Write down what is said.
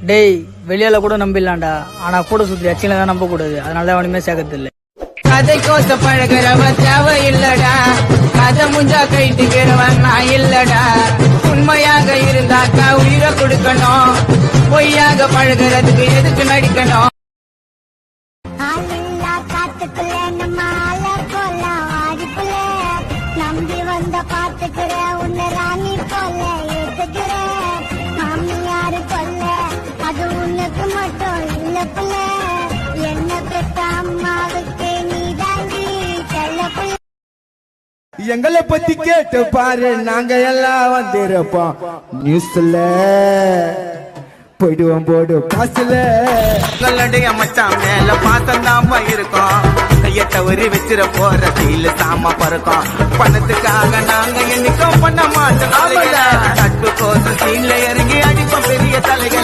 டேய் வெளியால கூட நம்பிடலாம்டா, ஆனா கூட சுத்தி அச்சில தான் நம்ப கூடாது. அதனால அவனுமே சேர்க்கறது இல்ல. கதை கோச பழகிறவ தேவை இல்லடா, கதை முஞ்சா கைட்டுக்கிறவன் நான் இல்லடா. உண்மையாக இருந்தாக்கா உயிரை கொடுக்கணும், பொய்யாக பழகிறதுக்கு எதுக்கு நடிக்கணும். நம்பி வந்த பாத்துக்கிற உன்னை ராணி போல ஏத்துக்கிற மாமியாரு கொல்ல அது உனக்கு மட்டும் இல்ல புள்ள. என்ன பெற்ற அம்மாவுக்கு நீ தாண்டி செல்ல புள்ள. எங்களை பத்தி கேட்டு பாரு, நாங்க எல்லாம் வந்திருப்போம் நியூஸ்ல போயிடுவோம் போடு பாசல. உங்களுடைய மச்சான் மேல பாசம் தாம இருக்கும், கைய தவறி வச்சிட போற சீல சாம பறக்கும். பணத்துக்காக நாங்க என்னைக்கும் பண்ண மாட்டோம், தட்டு கோசம் சீன்ல இறங்கி அடிப்போம் பெரிய தலைகள்.